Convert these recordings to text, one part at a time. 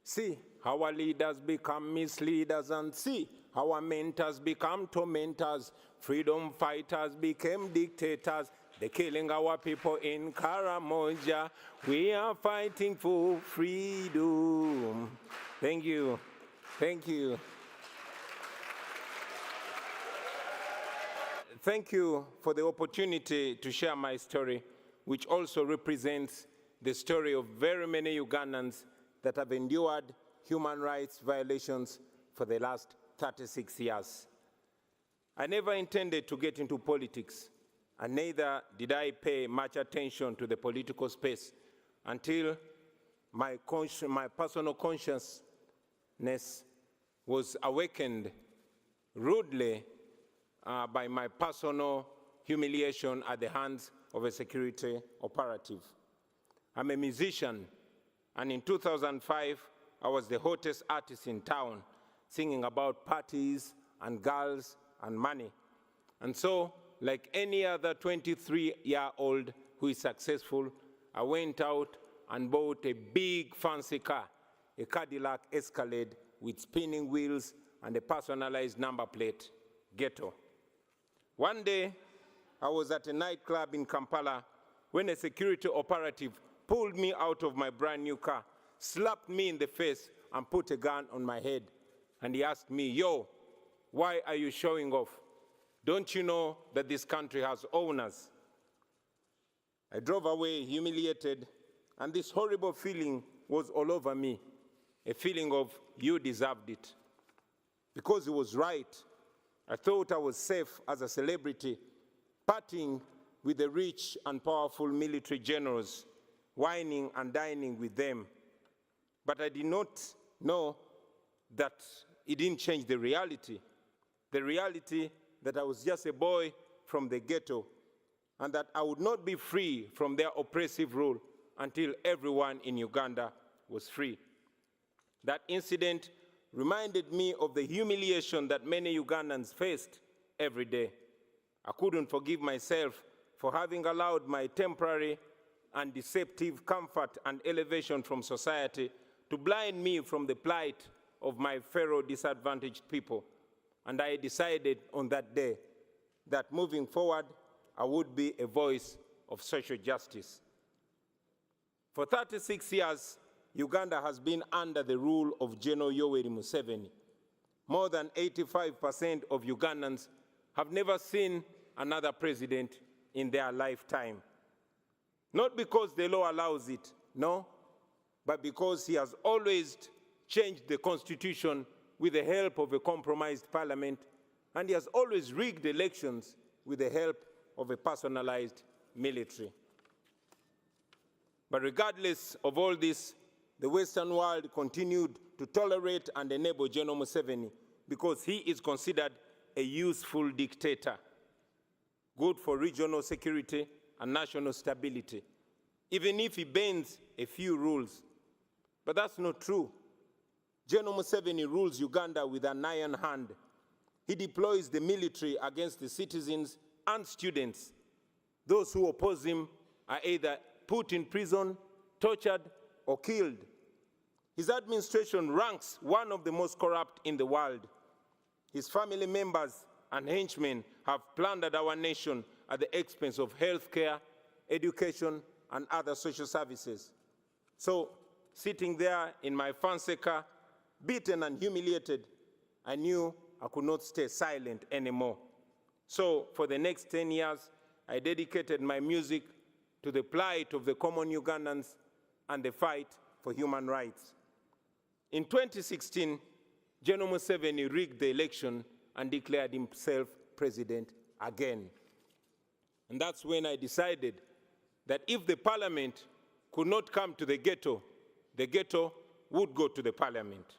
See, our leaders become misleaders, and see, our mentors become tormentors. Freedom fighters became dictators. They're killing our people in Karamoja. We are fighting for freedom. Thank you. Thank you. Thank you for the opportunity to share my story, which also represents the story of very many Ugandans that have endured human rights violations for the last 36 years. I never intended to get into politics, and neither did I pay much attention to the political space until my personal consciousness was awakened rudely by my personal humiliation at the hands of a security operative. I'm a musician, and in 2005, I was the hottest artist in town, singing about parties and girls and money. And so, like any other 23-year-old who is successful, I went out and bought a big fancy car, a Cadillac Escalade with spinning wheels and a personalized number plate, Ghetto. One day, I was at a nightclub in Kampala when a security operative pulled me out of my brand new car, slapped me in the face, and put a gun on my head. And he asked me, "Yo, why are you showing off? Don't you know that this country has owners?" I drove away humiliated, and this horrible feeling was all over me, a feeling of you deserved it. Because he was right. I thought I was safe as a celebrity, partying with the rich and powerful military generals, whining and dining with them. But I did not know that it didn't change the reality that I was just a boy from the ghetto, and that I would not be free from their oppressive rule until everyone in Uganda was free. That incident reminded me of the humiliation that many Ugandans faced every day. I couldn't forgive myself for having allowed my temporary and deceptive comfort and elevation from society to blind me from the plight of my fellow disadvantaged people. And I decided on that day that moving forward, I would be a voice of social justice. For 36 years, Uganda has been under the rule of General Yoweri Museveni. More than 85% of Ugandans have never seen another president in their lifetime. Not because the law allows it, no, but because he has always changed the constitution with the help of a compromised parliament, and he has always rigged elections with the help of a personalized military. But regardless of all this, the Western world continued to tolerate and enable General Museveni because he is considered a useful dictator, good for regional security and national stability, even if he bends a few rules. But that's not true. General Museveni rules Uganda with an iron hand. He deploys the military against the citizens and students. Those who oppose him are either put in prison, tortured, or killed. His administration ranks one of the most corrupt in the world. His family members and henchmen have plundered our nation at the expense of healthcare, education, and other social services. So, sitting there in my fancy car, beaten and humiliated, I knew I could not stay silent anymore. So, for the next 10 years, I dedicated my music to the plight of the common Ugandans and the fight for human rights. In 2016, General Museveni rigged the election and declared himself president again. And that's when I decided that if the parliament could not come to the ghetto would go to the parliament.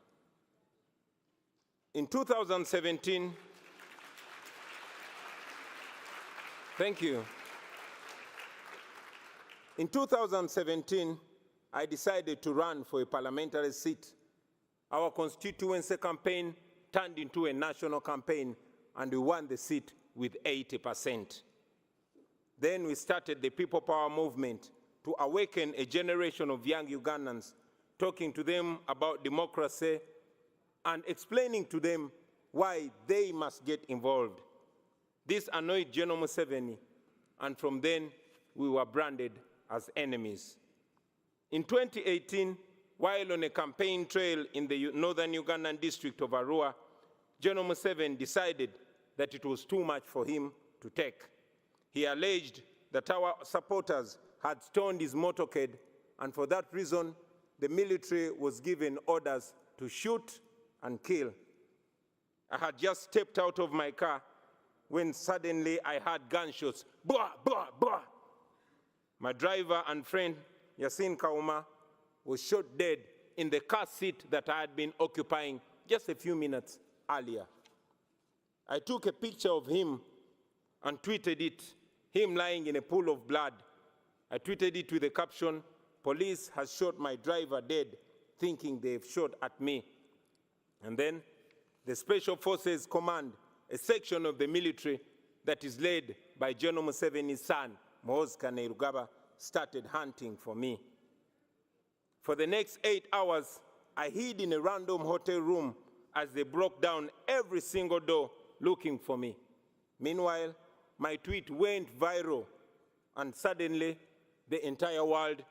In 2017, thank you. In 2017, I decided to run for a parliamentary seat. Our constituency campaign turned into a national campaign, and we won the seat with 80%. Then we started the People Power movement to awaken a generation of young Ugandans talking to them about democracy, and explaining to them why they must get involved. This annoyed General Museveni, and from then we were branded as enemies. In 2018, while on a campaign trail in the northern Ugandan district of Arua, General Museveni decided that it was too much for him to take. He alleged that our supporters had stoned his motorcade, and for that reason, the military was given orders to shoot and kill. I had just stepped out of my car when suddenly I heard gunshots, blah, blah, blah. My driver and friend, Yasin Kauma, was shot dead in the car seat that I had been occupying just a few minutes earlier. I took a picture of him and tweeted it, him lying in a pool of blood. I tweeted it with the caption, "Police has shot my driver dead, thinking they've shot at me." And then the Special Forces Command, a section of the military that is led by General Museveni's son, Muhoozi Kainerugaba, started hunting for me. For the next 8 hours, I hid in a random hotel room as they broke down every single door looking for me. Meanwhile, my tweet went viral, and suddenly the entire world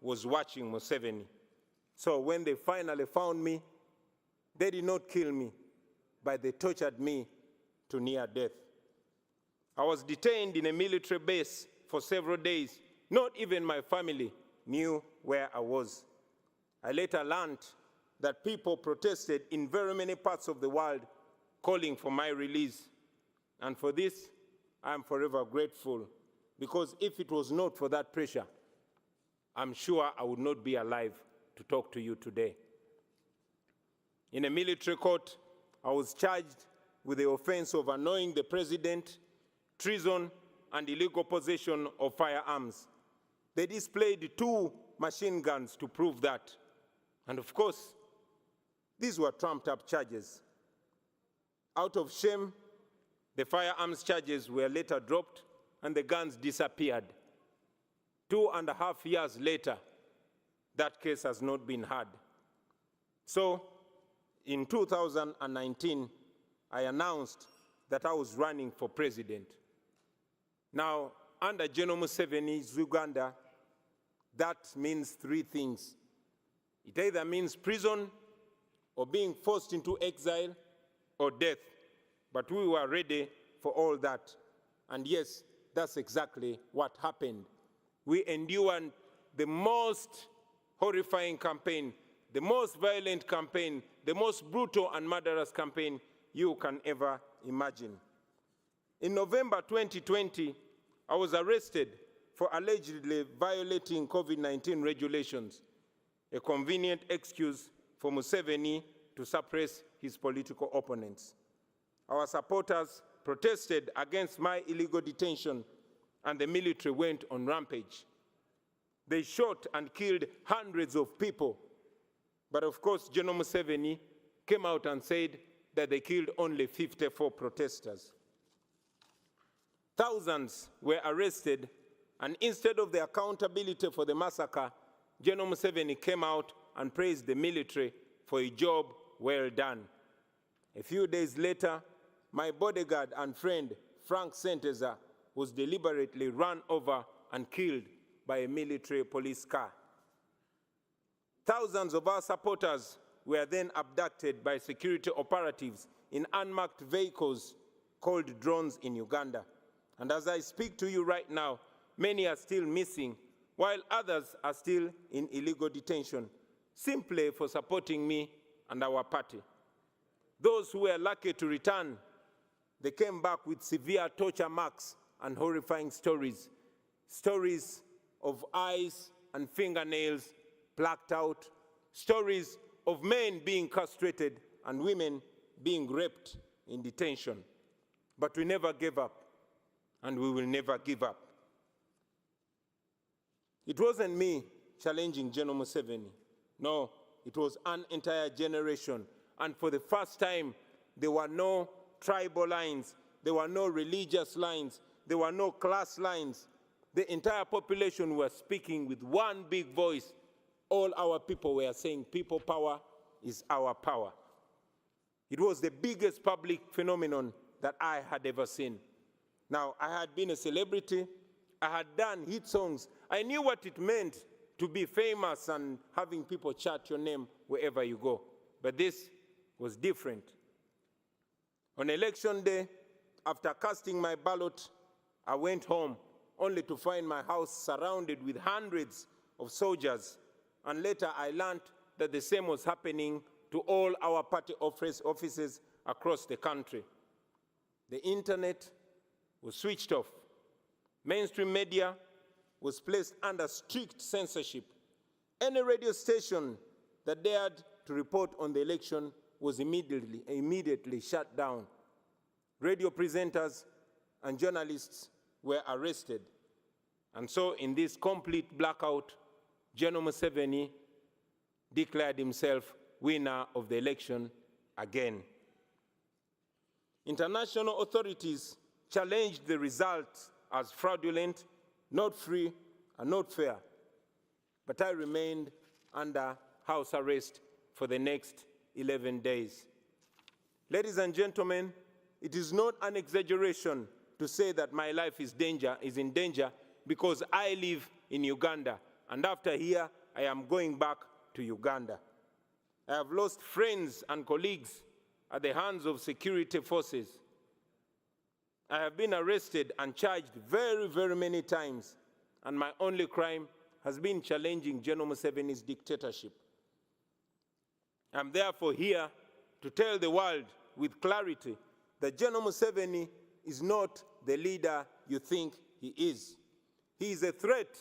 was watching Museveni. So when they finally found me, they did not kill me, but they tortured me to near death. I was detained in a military base for several days. Not even my family knew where I was. I later learned that people protested in very many parts of the world calling for my release. And for this, I am forever grateful, because if it was not for that pressure, I'm sure I would not be alive to talk to you today. In a military court, I was charged with the offense of annoying the president, treason, and illegal possession of firearms. They displayed 2 machine guns to prove that. And of course, these were trumped-up charges. Out of shame, the firearms charges were later dropped and the guns disappeared. 2.5 years later, that case has not been heard. So, in 2019, I announced that I was running for president. Now, under General Museveni's Uganda, that means 3 things. It either means prison, or being forced into exile, or death. But we were ready for all that. And yes, that's exactly what happened. We endured the most horrifying campaign, the most violent campaign, the most brutal and murderous campaign you can ever imagine. In November 2020, I was arrested for allegedly violating COVID-19 regulations, a convenient excuse for Museveni to suppress his political opponents. Our supporters protested against my illegal detention, and the military went on rampage. They shot and killed hundreds of people. But of course, General Museveni came out and said that they killed only 54 protesters. Thousands were arrested, and instead of the accountability for the massacre, General Museveni came out and praised the military for a job well done. A few days later, my bodyguard and friend, Frank Senteza, was deliberately run over and killed by a military police car. Thousands of our supporters were then abducted by security operatives in unmarked vehicles called drones in Uganda. And as I speak to you right now, many are still missing, while others are still in illegal detention, simply for supporting me and our party. Those who were lucky to return, they came back with severe torture marks and horrifying stories. Stories of eyes and fingernails plucked out, stories of men being castrated and women being raped in detention. But we never gave up, and we will never give up. It wasn't me challenging General Museveni. No, it was an entire generation. And for the first time, there were no tribal lines, there were no religious lines, there were no class lines. The entire population was speaking with one big voice. all our people were saying people power is our power. It was the biggest public phenomenon that I had ever seen. Now, I had been a celebrity. I had done hit songs. I knew what it meant to be famous and having people chant your name wherever you go. But this was different. On election day, after casting my ballot, I went home only to find my house surrounded with hundreds of soldiers. And later I learned that the same was happening to all our party offices across the country. The internet was switched off. Mainstream media was placed under strict censorship. Any radio station that dared to report on the election was immediately shut down. Radio presenters and journalists were arrested. And so in this complete blackout, General Museveni declared himself winner of the election again. International authorities challenged the results as fraudulent, not free, and not fair. But I remained under house arrest for the next 11 days. Ladies and gentlemen, it is not an exaggeration to say that my life is in danger because I live in Uganda, and after here, I am going back to Uganda. I have lost friends and colleagues at the hands of security forces. I have been arrested and charged very, very many times, and my only crime has been challenging General Museveni's dictatorship. I'm therefore here to tell the world with clarity that General Museveni is not the leader you think he is. He is a threat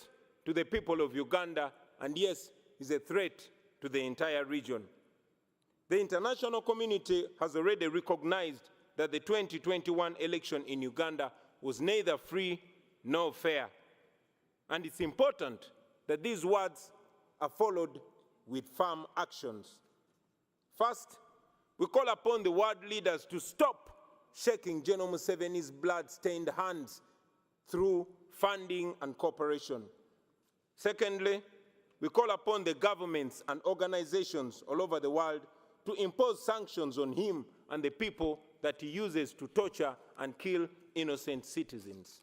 to the people of Uganda, and yes, he's a threat to the entire region. The international community has already recognized that the 2021 election in Uganda was neither free nor fair. And it's important that these words are followed with firm actions. First, we call upon the world leaders to stop shaking General Museveni's blood-stained hands through funding and cooperation. Secondly, we call upon the governments and organizations all over the world to impose sanctions on him and the people that he uses to torture and kill innocent citizens.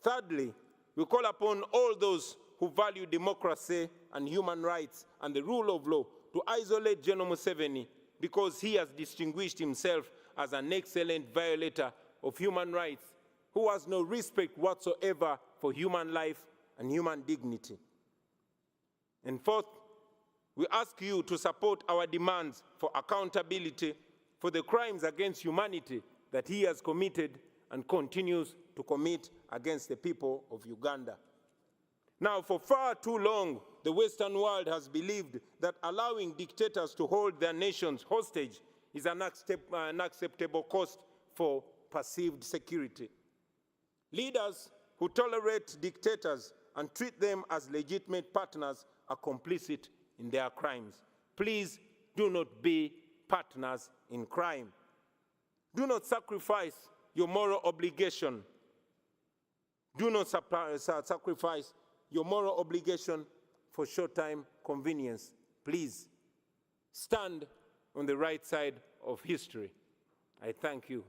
Thirdly, we call upon all those who value democracy and human rights and the rule of law to isolate General Museveni because he has distinguished himself as an excellent violator of human rights who has no respect whatsoever for human life and human dignity. And fourth, we ask you to support our demands for accountability for the crimes against humanity that he has committed and continues to commit against the people of Uganda. Now, for far too long, the Western world has believed that allowing dictators to hold their nations hostage is an unacceptable cost for perceived security. Leaders who tolerate dictators and treat them as legitimate partners are complicit in their crimes. Please do not be partners in crime. Do not sacrifice your moral obligation. Do not sacrifice your moral obligation for short-term convenience. Please stand on the right side of history. I thank you.